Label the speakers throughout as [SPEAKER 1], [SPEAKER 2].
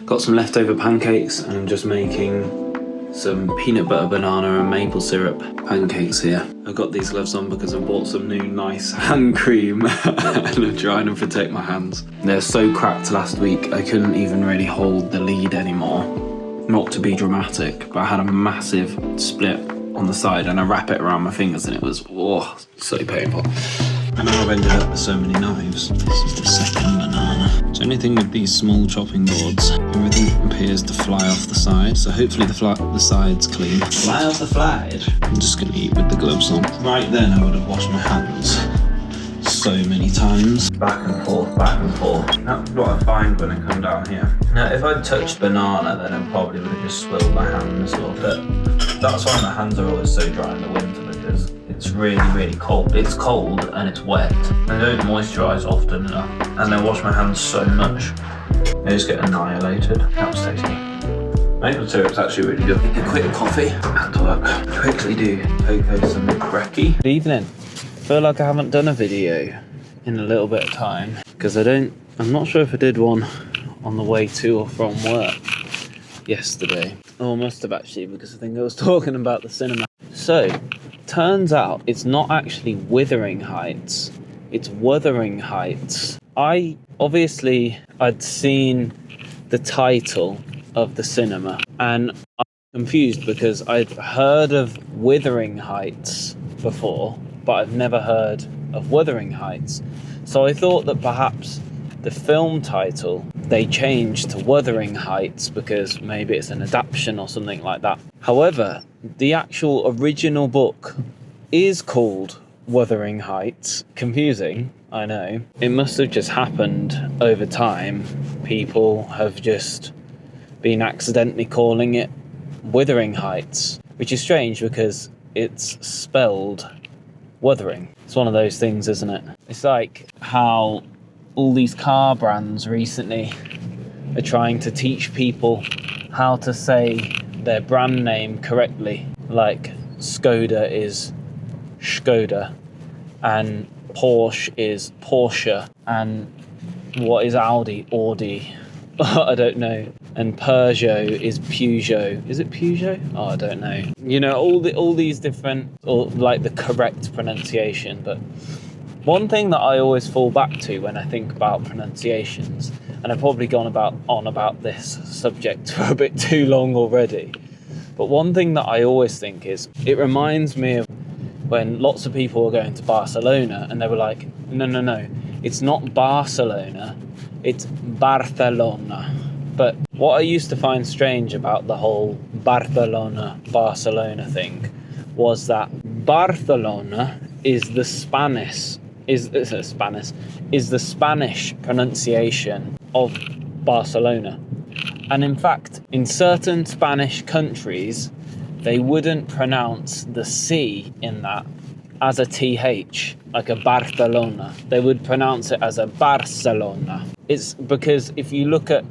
[SPEAKER 1] Got some leftover pancakes and I'm just making some peanut butter, banana and maple syrup pancakes here. I've got these gloves on because I bought some new nice hand cream and I'm trying to protect my hands. They're so cracked last week I couldn't even really hold the lead anymore. Not to be dramatic, but I had a massive split on the side and I wrap it around my fingers and it was so painful. And now I've ended up with so many knives. This is the second banana. So anything with these small chopping boards, everything appears to fly off the side. So hopefully the side's clean. Fly off the side. I'm just gonna eat with the gloves on. Right then I would have washed my hands so many times. Back and forth, back and forth. That's what I find when I come down here. Now if I'd touched banana then I probably would have just swilled my hands a little bit. That's why my hands are always so dry in the winter, because it's really, really cold. It's cold and it's wet. I don't moisturise often enough, and I wash my hands so much. They just get annihilated. That was tasty. Maple syrup's actually really good. A quick coffee and work. Quickly do cocoa some brekkie. Good evening. Feel like I haven't done a video in a little bit of time, because I'm not sure if I did one on the way to or from work yesterday. Oh, I must have actually, because I think I was talking about the cinema. So, turns out it's not actually Withering Heights, it's Wuthering Heights. I'd seen the title of the cinema and I'm confused because I've heard of Withering Heights before, but I've never heard of Wuthering Heights. So I thought that perhaps the film title they changed to Wuthering Heights because maybe it's an adaptation or something like that. However, the actual original book is called Wuthering Heights. Confusing, I know. It must have just happened over time. People have just been accidentally calling it Wuthering Heights, which is strange because it's spelled Wuthering. It's one of those things, isn't it? It's like how all these car brands recently are trying to teach people how to say their brand name correctly. Like Skoda is Skoda and Porsche is Porsche and what is Audi? I don't know. And Peugeot is Peugeot. Is it Peugeot? Oh, I don't know. You know, all these different, or like the correct pronunciation. But one thing that I always fall back to when I think about pronunciations, and I've probably gone on about this subject for a bit too long already, but one thing that I always think is, it reminds me of when lots of people were going to Barcelona and they were like, no, it's not Barcelona, it's Barcelona. But what I used to find strange about the whole Barcelona thing was that Barcelona is the Spanish pronunciation of Barcelona. And in fact, in certain Spanish countries, they wouldn't pronounce the C in that as a TH, like a Barcelona. They would pronounce it as a Barcelona. It's because if you look at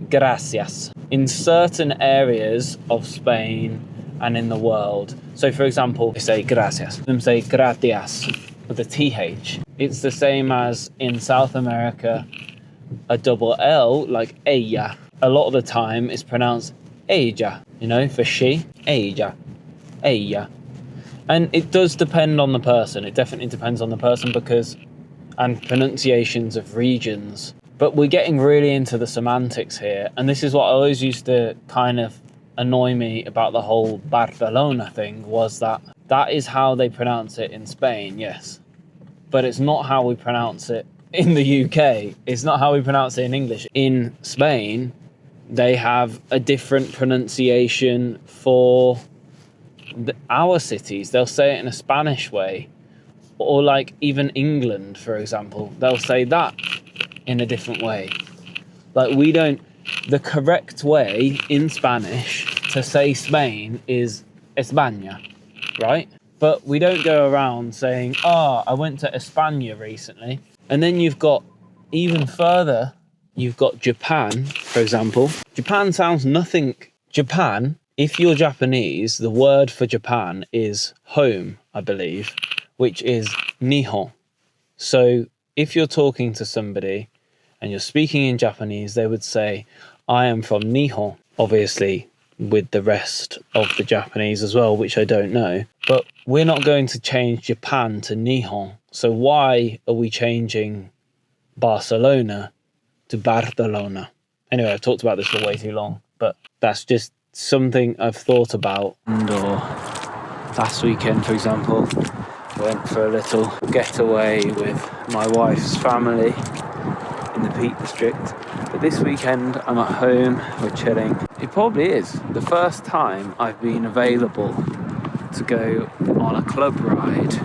[SPEAKER 1] gracias, in certain areas of Spain and in the world, so for example, they say gracias, them say gratias with a TH. It's the same as in South America, a double L, like ella. A lot of the time it's pronounced ella, you know, for she, ella. And it does depend on the person. It definitely depends on the person and pronunciations of regions. But we're getting really into the semantics here. And this is what always used to kind of annoy me about the whole Barcelona thing, was that is how they pronounce it in Spain, yes. But it's not how we pronounce it in the UK. It's not how we pronounce it in English. In Spain, they have a different pronunciation for our cities. They'll say it in a Spanish way. Or like even England, for example, they'll say that in a different way. Like the correct way in Spanish to say Spain is España, right? But we don't go around saying, I went to España recently. And then you've got, even further, you've got Japan, for example. Japan sounds nothing. Japan, if you're Japanese, the word for Japan is home, I believe, which is Nihon. So if you're talking to somebody and you're speaking in Japanese, they would say, I am from Nihon, obviously with the rest of the Japanese as well, which I don't know. But we're not going to change Japan to Nihon. So why are we changing Barcelona to Barcelona? Anyway, I've talked about this for way too long, but that's just something I've thought about. Or last weekend, for example, went for a little getaway with my wife's family in the Peak District. But this weekend I'm at home, we're chilling. It probably is the first time I've been available to go on a club ride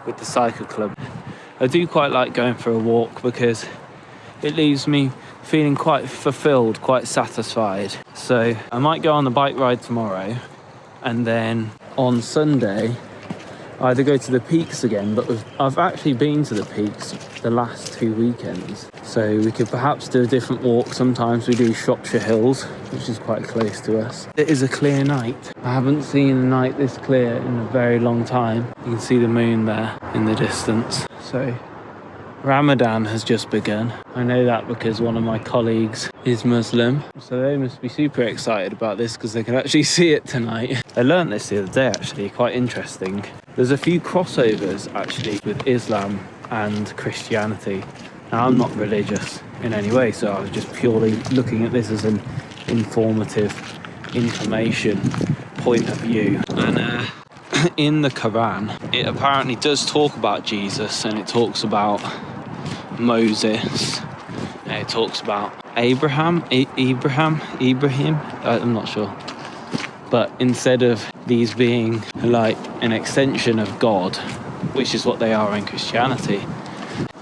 [SPEAKER 1] with the cycle club. I do quite like going for a walk because it leaves me feeling quite fulfilled, quite satisfied. So I might go on the bike ride tomorrow, and then on Sunday either go to the Peaks again, but I've actually been to the Peaks the last 2 weekends, so we could perhaps do a different walk. Sometimes we do Shropshire Hills, which is quite close to us. It is a clear night. I haven't seen a night this clear in a very long time. You can see the moon there in the distance. So Ramadan has just begun. I know that because one of my colleagues is Muslim, so they must be super excited about this because they can actually see it tonight. I learned this the other day, actually, quite interesting. There's a few crossovers actually with Islam and Christianity. Now, I'm not religious in any way, so I was just purely looking at this as an informative information point of view. And in the Quran, it apparently does talk about Jesus, and it talks about Moses, and it talks about Ibrahim, I'm not sure. But instead of these being like an extension of God, which is what they are in Christianity,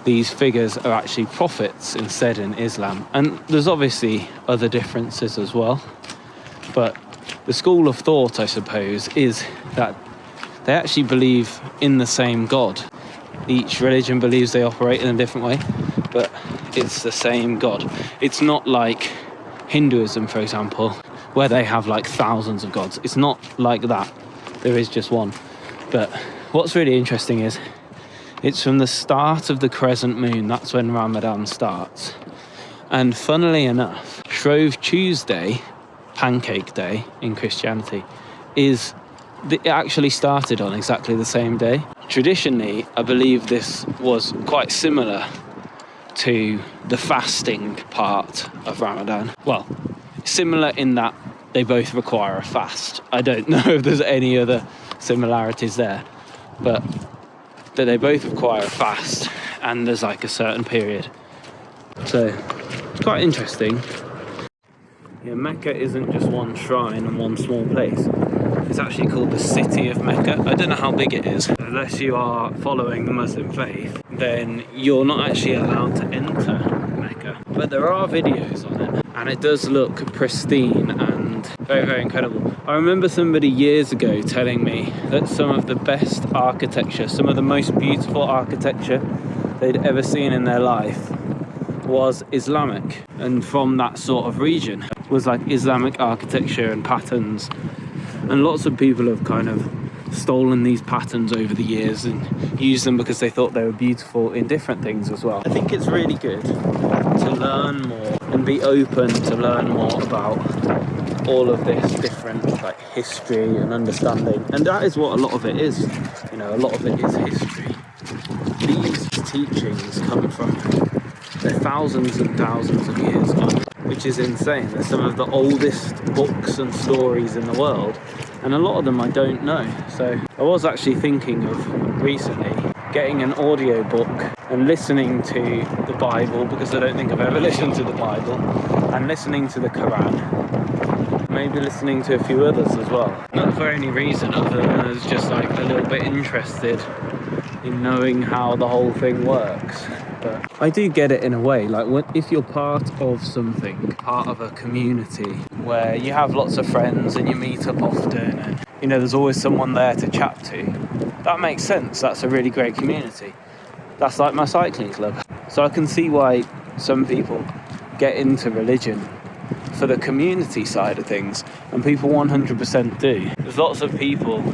[SPEAKER 1] these figures are actually prophets instead in Islam. And there's obviously other differences as well, but the school of thought, I suppose, is that they actually believe in the same God. Each religion believes they operate in a different way, but it's the same God. It's not like Hinduism, for example, where they have like thousands of gods. It's not like that. There is just one. But what's really interesting is it's from the start of the crescent moon. That's when Ramadan starts. And funnily enough, Shrove Tuesday, Pancake Day in Christianity, it actually started on exactly the same day. Traditionally, I believe this was quite similar to the fasting part of Ramadan. Well, similar in that they both require a fast. I don't know if there's any other similarities there, but that they both require a fast, and there's like a certain period. So it's quite interesting. Yeah, Mecca isn't just one shrine and one small place. It's actually called the City of Mecca. I don't know how big it is. Unless you are following the Muslim faith, then you're not actually allowed to enter Mecca. But there are videos on it, and it does look pristine and very, very incredible. I remember somebody years ago telling me that some of the best architecture, some of the most beautiful architecture they'd ever seen in their life was Islamic, and from that sort of region was like Islamic architecture and patterns. And lots of people have kind of stolen these patterns over the years and used them because they thought they were beautiful in different things as well. I think it's really good to learn more and be open to learn more about all of this different like history and understanding. And that is what a lot of it is. You know, a lot of it is history. These teachings come from they're thousands and thousands of years old, which is insane. They're some of the oldest books and stories in the world, and a lot of them I don't know. So I was actually thinking of recently getting an audio book and listening to the Bible, because I don't think I've ever listened to the Bible, and listening to the Quran, maybe listening to a few others as well. Not for any reason other than I was just like a little bit interested in knowing how the whole thing works. But I do get it in a way, like if you're part of something, part of a community where you have lots of friends and you meet up often, and you know there's always someone there to chat to, that makes sense. That's a really great community. That's like my cycling club. So I can see why some people get into religion for the community side of things, and people 100% do. There's lots of people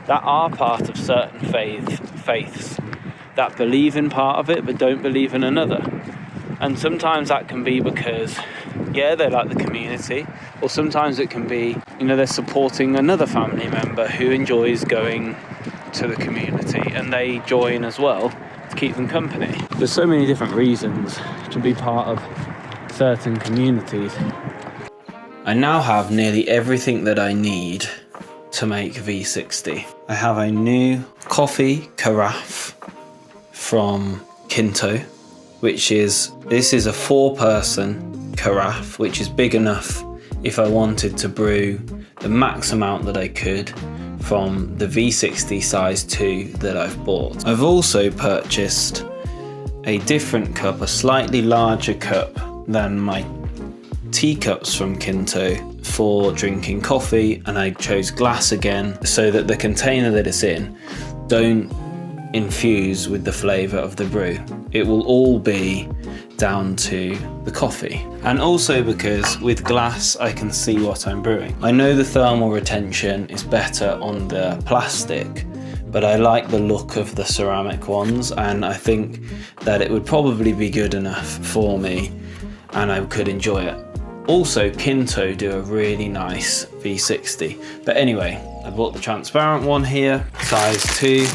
[SPEAKER 1] that are part of certain faiths that believe in part of it but don't believe in another. And sometimes that can be because yeah, they like the community, or sometimes it can be, they're supporting another family member who enjoys going to the community and they join as well to keep them company. There's so many different reasons to be part of certain communities. I now have nearly everything that I need to make V60. I have a new coffee carafe from Kinto, this is a 4-person carafe, which is big enough if I wanted to brew the max amount that I could from the V60 size 2 that I've bought. I've also purchased a different cup, a slightly larger cup than my teacups from Kinto for drinking coffee, and I chose glass again so that the container that it's in don't infuse with the flavour of the brew. It will all be down to the coffee. And also because with glass I can see what I'm brewing. I know the thermal retention is better on the plastic, but I like the look of the ceramic ones, and I think that it would probably be good enough for me and I could enjoy it. Also, Kinto do a really nice V60. But anyway, I bought the transparent one here, size 2,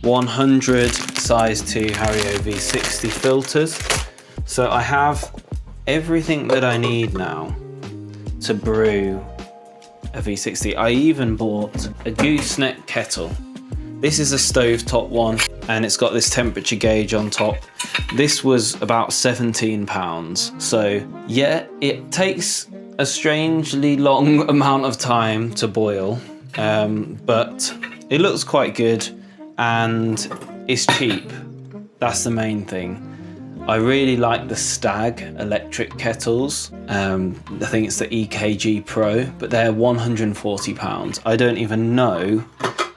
[SPEAKER 1] 100 size 2 Hario V60 filters. So I have everything that I need now to brew a V60. I even bought a gooseneck kettle. This is a stovetop one, and it's got this temperature gauge on top. This was about £17. So yeah, it takes a strangely long amount of time to boil, but it looks quite good and it's cheap. That's the main thing. I really like the Stag electric kettles. I think it's the EKG Pro, but they're £140. I don't even know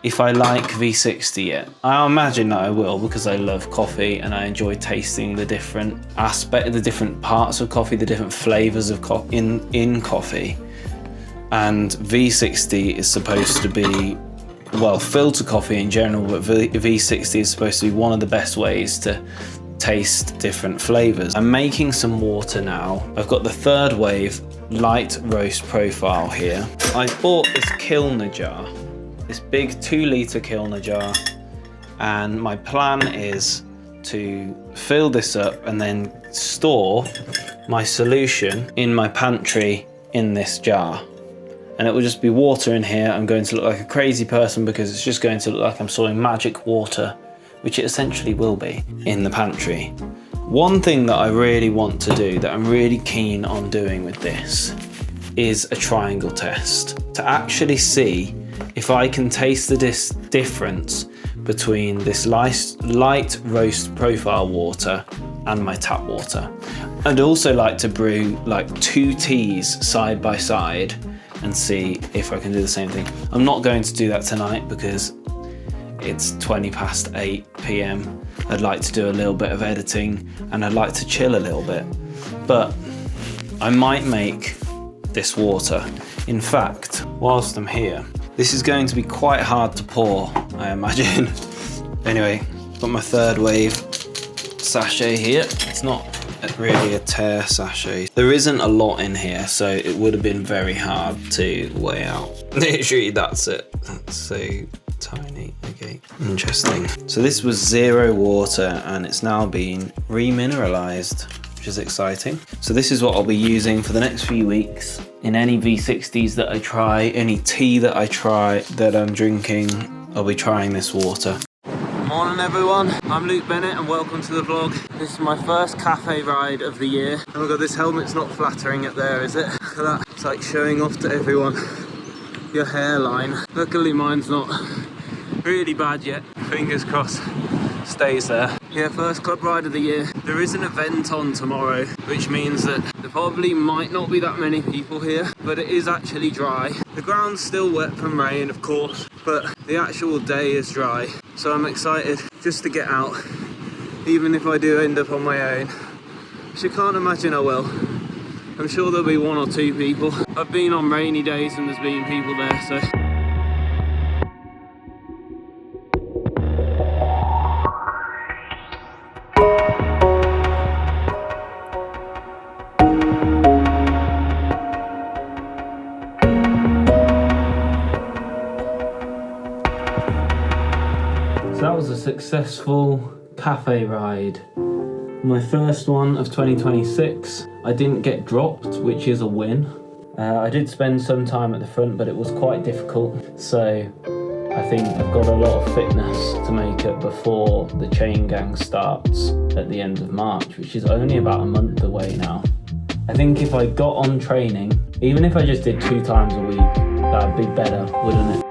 [SPEAKER 1] if I like V60 yet. I imagine that I will, because I love coffee and I enjoy tasting the different the different parts of coffee, the different flavors of in coffee. And V60 is supposed to be, well, filter coffee in general, but V60 is supposed to be one of the best ways to taste different flavors. I'm making some water now. I've got the third wave light roast profile here. I bought this Kilner jar, this big 2-litre Kilner jar, and my plan is to fill this up and then store my solution in my pantry in this jar. And it will just be water in here. I'm going to look like a crazy person because it's just going to look like I'm storing magic water, which it essentially will be, in the pantry. One thing that I really want to do, that I'm really keen on doing with this, is a triangle test, to actually see if I can taste the difference between this light roast profile water and my tap water. I'd also like to brew like 2 teas side by side and see if I can do the same thing. I'm not going to do that tonight because it's 8 p.m. I'd like to do a little bit of editing and I'd like to chill a little bit, but I might make this water. In fact, whilst I'm here, this is going to be quite hard to pour, I imagine. Anyway, got my third wave sachet here. It's not really a tear sachet. There isn't a lot in here, so it would have been very hard to weigh out. Literally, that's it. That's so tiny. Okay, interesting. So this was 0 water and it's now been remineralized, which is exciting. So this is what I'll be using for the next few weeks in any V60s that I try, any tea that I try, that I'm drinking, I'll be trying this water. Morning everyone, I'm Luke Bennett and welcome to the vlog. This is my first cafe ride of the year. Oh my god, this helmet's not flattering up there, is it? Look at that, it's like showing off to everyone your hairline. Luckily mine's not really bad yet, fingers crossed stays there. Yeah, first club ride of the year. There is an event on tomorrow, which means that there probably might not be that many people here, but it is actually dry. The ground's still wet from rain, of course, but the actual day is dry. So I'm excited just to get out, even if I do end up on my own, which I can't imagine I will. I'm sure there'll be 1 or 2 people. I've been on rainy days and there's been people there, so. a successful cafe ride. My first one of 2026. I didn't get dropped, which is a win. I did spend some time at the front, but it was quite difficult. So I think I've got a lot of fitness to make it before the chain gang starts at the end of March, which is only about a month away now. I think if I got on training, even if I just did 2 times a week, that'd be better, wouldn't it?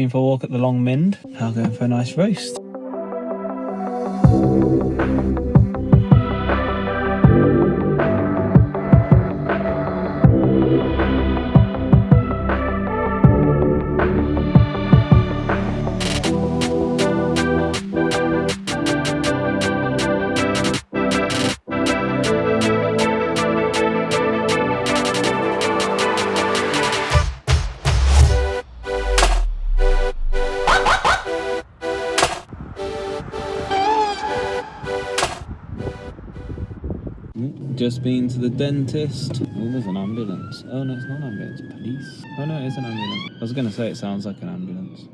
[SPEAKER 1] For a walk at the Long Mind. Now going for a nice roast. Just been to the dentist. Oh, there's an ambulance. Oh no, it's not an ambulance. Police. Oh no, it is an ambulance. I was going to say it sounds like an ambulance.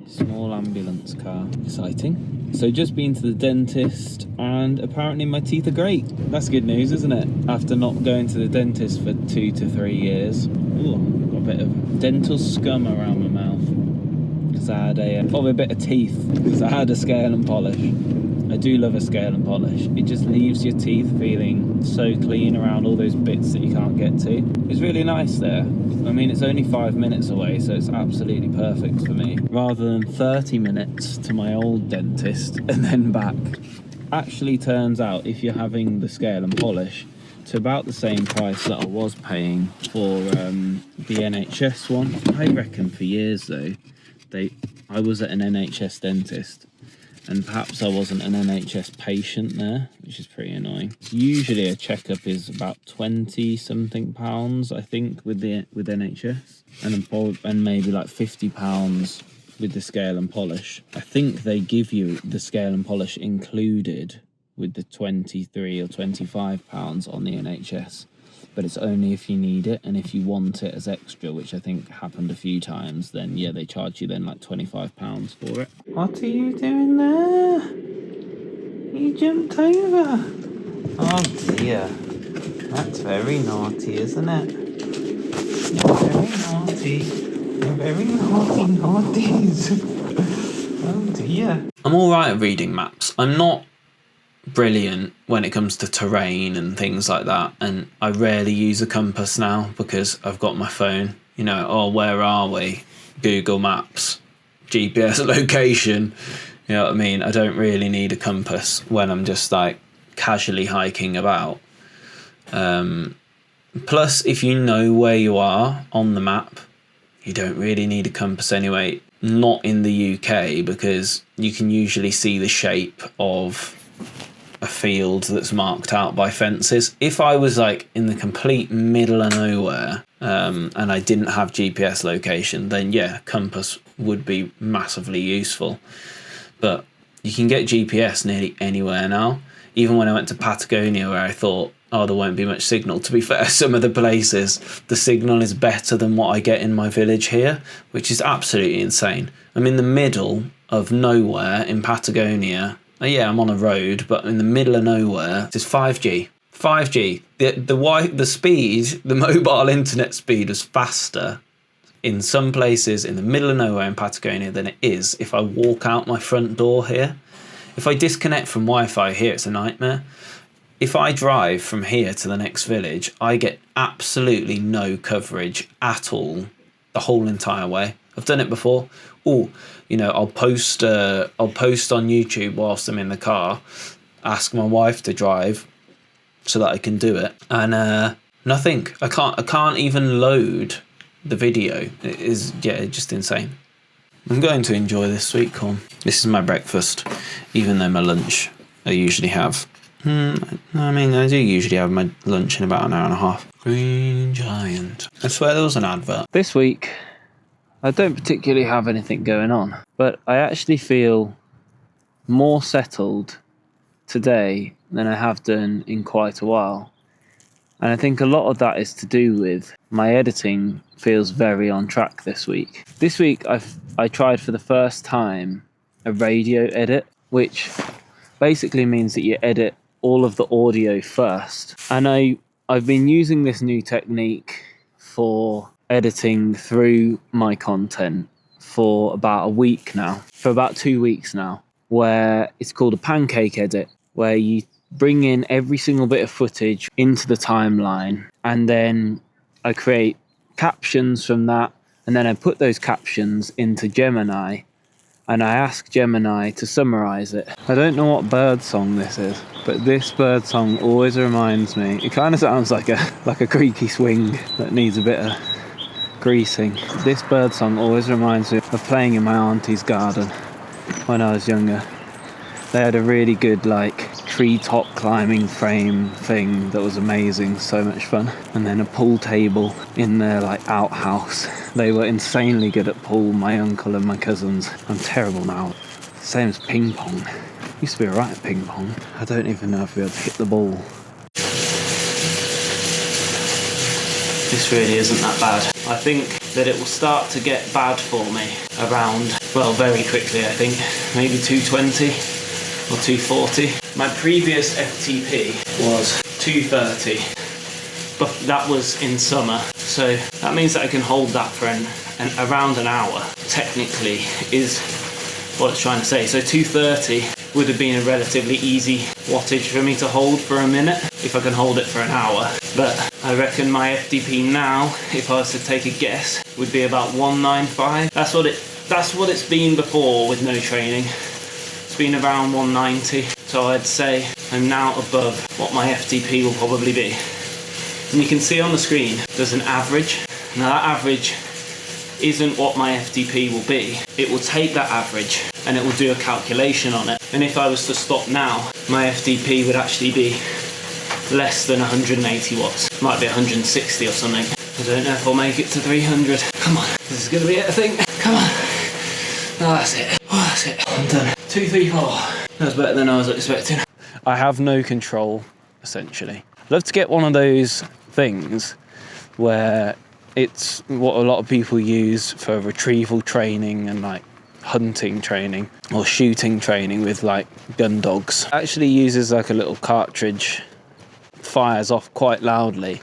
[SPEAKER 1] Small ambulance car. Exciting. So just been to the dentist and apparently my teeth are great. That's good news, isn't it? After not going to the dentist for 2 to 3 years. Ooh, I've got a bit of dental scum around my mouth. Because I had probably a bit of teeth. Because I had a scale and polish. I do love a scale and polish. It just leaves your teeth feeling so clean around all those bits that you can't get to. It's really nice there. I mean, it's only 5 minutes away, so it's absolutely perfect for me. Rather than 30 minutes to my old dentist and then back. Actually turns out, if you're having the scale and polish, to about the same price that I was paying for the NHS one. I reckon for years though, I was at an NHS dentist. And perhaps I wasn't an NHS patient there, which is pretty annoying. Usually a checkup is about 20 something pounds, I think, with NHS, and maybe like £50 with the scale and polish. I think they give you the scale and polish included with the 23 or 25 pounds on the NHS. But it's only if you need it, and if you want it as extra, which I think happened a few times, then yeah, they charge you then like £25 for it. What are you doing there? You jumped over. Oh dear. That's very naughty, isn't it? You're very naughty. You're very naughty naughties. Oh dear. I'm alright at reading maps. I'm not brilliant when it comes to terrain and things like that, and I rarely use a compass now because I've got my phone. You know, oh, where are we? Google Maps, GPS location. You know what I mean? I don't really need a compass when I'm just like casually hiking about. Plus, if you know where you are on the map, you don't really need a compass anyway. Not in the UK, because you can usually see the shape of a field that's marked out by fences. If I was like in the complete middle of nowhere and I didn't have GPS location, then yeah, compass would be massively useful. But you can get GPS nearly anywhere now. Even when I went to Patagonia, where I thought, oh, there won't be much signal. To be fair, some of the places, the signal is better than what I get in my village here, which is absolutely insane. I'm in the middle of nowhere in Patagonia. Yeah, I'm on a road, but in the middle of nowhere. It's 5G. 5G. The speed, the mobile internet speed was faster in some places in the middle of nowhere in Patagonia than it is if I walk out my front door here. If I disconnect from Wi-Fi here, it's a nightmare. If I drive from here to the next village, I get absolutely no coverage at all the whole entire way. I've done it before. I'll post on YouTube whilst I'm in the car, ask my wife to drive so that I can do it, and nothing. I can't even load the video. It is just insane. I'm going to enjoy this sweet corn. This is my breakfast, even though my lunch I usually have. I do usually have my lunch in about an hour and a half. Green Giant. I swear there was an advert. This week, I don't particularly have anything going on, but I actually feel more settled today than I have done in quite a while. And I think a lot of that is to do with my editing feels very on track this week. This week I tried for the first time a radio edit, which basically means that you edit all of the audio first. And I've been using this new technique for editing through my content for about a week now, for about 2 weeks now, where it's called a pancake edit, where you bring in every single bit of footage into the timeline, and then I create captions from that, and then I put those captions into Gemini, and I ask Gemini to summarize it. I don't know what bird song this is, but this bird song always reminds me, it kind of sounds like a creaky swing that needs a bit of greasing. This bird song always reminds me of playing in my auntie's garden when I was younger. They had a really good treetop climbing frame thing that was amazing, so much fun. And then a pool table in their outhouse. They were insanely good at pool, my uncle and my cousins. I'm terrible now. Same as ping pong. Used to be alright at ping pong. I don't even know if we'll be able to hit the ball. This really isn't that bad. I think that it will start to get bad for me around, very quickly I think. Maybe 220. Or 240. My previous FTP was 230, but that was in summer, so that means that I can hold that for around an hour, technically, is what it's trying to say. So 230 would have been a relatively easy wattage for me to hold for a minute, if I can hold it for an hour. But I reckon my FTP now, if I was to take a guess, would be about 195. That's what it's been before with no training. Been around 190, so I'd say I'm now above what my FTP will probably be. And you can see on the screen there's an average. Now that average isn't what my FTP will be. It will take that average and it will do a calculation on it. And if I was to stop now, my FTP would actually be less than 180 watts. Might be 160 or something. I don't know if I'll make it to 300. Come on, this is gonna be it, I think. Come on. Oh, that's it. Oh, that's it. I'm done. 2, 3, 4. That was better than I was expecting. I have no control, essentially. I'd love to get one of those things where it's what a lot of people use for retrieval training and hunting training or shooting training with gun dogs. It actually uses a little cartridge, fires off quite loudly.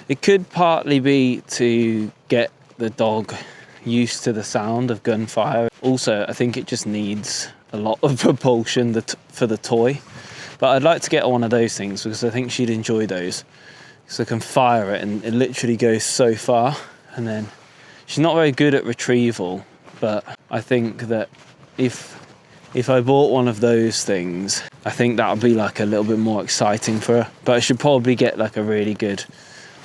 [SPEAKER 1] It could partly be to get the dog used to the sound of gunfire. Also, I think it just needs a lot of propulsion for the toy. But I'd like to get one of those things because I think she'd enjoy those. So I can fire it and it literally goes so far. And then she's not very good at retrieval, but I think that if I bought one of those things, I think that would be a little bit more exciting for her. But I should probably get a really good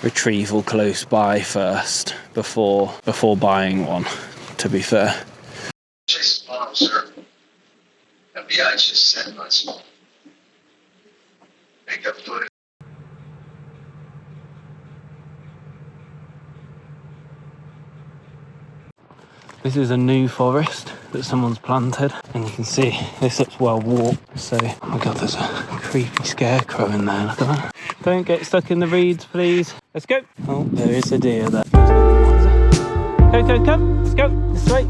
[SPEAKER 1] retrieval close by first before buying one, to be fair.
[SPEAKER 2] Jason's mom, sir. FBI just sent us. Makeup footage.
[SPEAKER 1] This is a new forest that someone's planted, and you can see this looks well walked. So, oh my god, there's a creepy scarecrow in there. Look at that. Don't get stuck in the reeds, please. Let's go. Oh, there is a deer there. Come, let's go. This way.